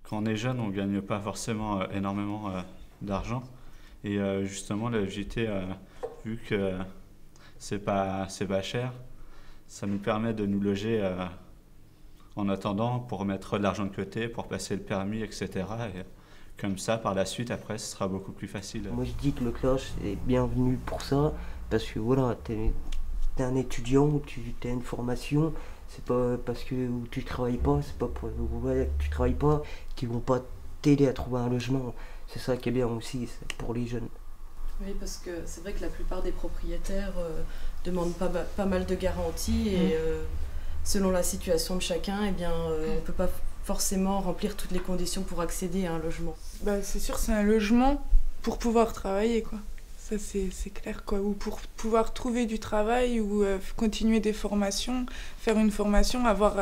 quand on est jeune, on ne gagne pas forcément énormément d'argent. Et justement, le JT, vu que c'est pas cher, ça nous permet de nous loger en attendant pour mettre de l'argent de côté, pour passer le permis, etc. Et comme ça, par la suite, après, ce sera beaucoup plus facile. Moi, je dis que le clash est bienvenu pour ça, parce que voilà, t'es un étudiant, tu as une formation, c'est pas parce que tu travailles pas, c'est pas pour ouais, tu travailles pas qu'ils vont pas t'aider à trouver un logement. C'est ça qui est bien aussi, c'est pour les jeunes. Oui, parce que c'est vrai que la plupart des propriétaires demandent pas mal de garanties et selon la situation de chacun, eh bien, on ne peut pas forcément remplir toutes les conditions pour accéder à un logement. Bah, c'est sûr, c'est un logement pour pouvoir travailler, quoi. Ça, c'est clair, quoi. Ou pour pouvoir trouver du travail ou continuer des formations, faire une formation, avoir...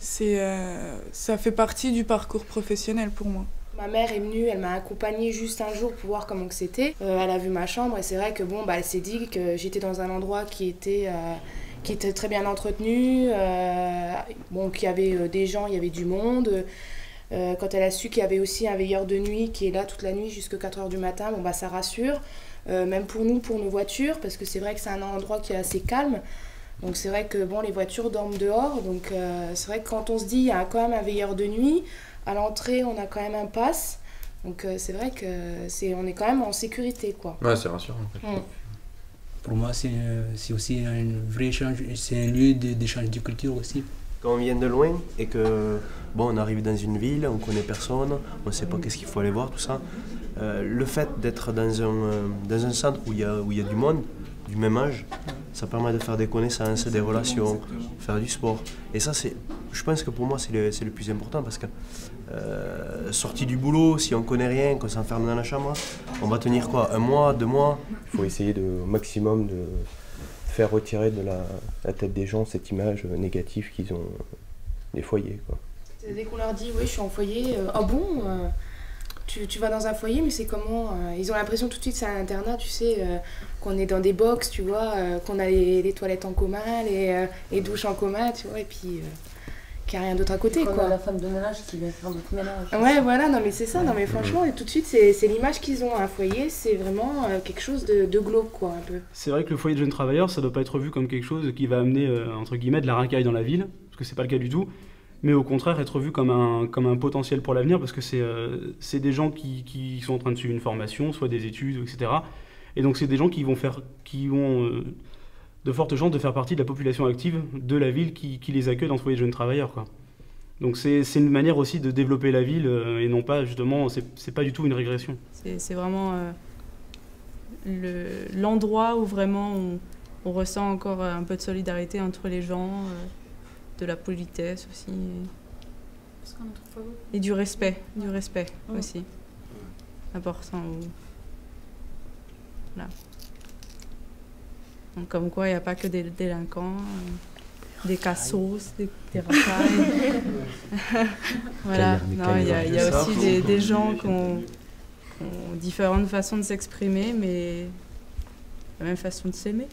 ça fait partie du parcours professionnel pour moi. Ma mère est venue, elle m'a accompagnée juste un jour pour voir comment c'était. Elle a vu ma chambre et c'est vrai que bon, bah, elle s'est dit que j'étais dans un endroit qui était très bien entretenu, bon, qu'il y avait des gens, il y avait du monde. Quand elle a su qu'il y avait aussi un veilleur de nuit qui est là toute la nuit jusqu'à 4h du matin, bon, bah, ça rassure. Même pour nous, pour nos voitures, parce que c'est vrai que c'est un endroit qui est assez calme. Donc c'est vrai que bon, les voitures dorment dehors. Donc c'est vrai que quand on se dit il y a quand même un veilleur de nuit, à l'entrée on a quand même un pass. Donc c'est vrai que on est quand même en sécurité, quoi. Ouais, c'est rassurant en fait. Pour moi, c'est aussi un vrai échange, c'est un lieu d'échange de culture aussi. Quand on vient de loin et que bon, on arrive dans une ville, on connaît personne, on ne sait pas qu'est-ce qu'il faut aller voir, tout ça. Le fait d'être dans un centre où il y a du monde, du même âge, ça permet de faire des connaissances, des relations, faire du sport. Et ça, je pense que pour moi, c'est le plus important parce que sorti du boulot, si on ne connaît rien, qu'on s'enferme dans la chambre, on va tenir quoi, 1 mois, 2 mois. Il faut essayer au maximum de faire retirer de la tête des gens cette image négative qu'ils ont des foyers, quoi. Dès qu'on leur dit oui, je suis en foyer, ah bon, tu vas dans un foyer, mais c'est comment ils ont l'impression tout de suite c'est un internat, tu sais, qu'on est dans des box, tu vois, qu'on a les toilettes en commun, les douches en commun, tu vois, et puis qu'il n'y a rien d'autre à côté, quoi. On a la femme de ménage qui vient faire d'autres ménages. Ouais, voilà, non mais c'est ça, non mais franchement, tout de suite, c'est l'image qu'ils ont. Un foyer, c'est vraiment quelque chose de glauque, quoi, un peu. C'est vrai que le foyer de jeunes travailleurs, ça doit pas être vu comme quelque chose qui va amener, entre guillemets, de la racaille dans la ville, parce que c'est pas le cas du tout, mais au contraire être vu comme un potentiel pour l'avenir, parce que c'est des gens qui sont en train de suivre une formation, soit des études, etc. Et donc c'est des gens qui ont de fortes chances de faire partie de la population active de la ville qui les accueille dans ce foyer de jeunes travailleurs, quoi. Donc c'est une manière aussi de développer la ville et non pas, justement, c'est pas du tout une régression. C'est vraiment l'endroit où vraiment on ressent encore un peu de solidarité entre les gens, de la politesse aussi. Et du respect aussi. Important. Voilà. Donc, comme quoi, il n'y a pas que des délinquants, des cassos, des racailles. Voilà, non, il y a aussi des gens qui ont différentes façons de s'exprimer, mais la même façon de s'aimer.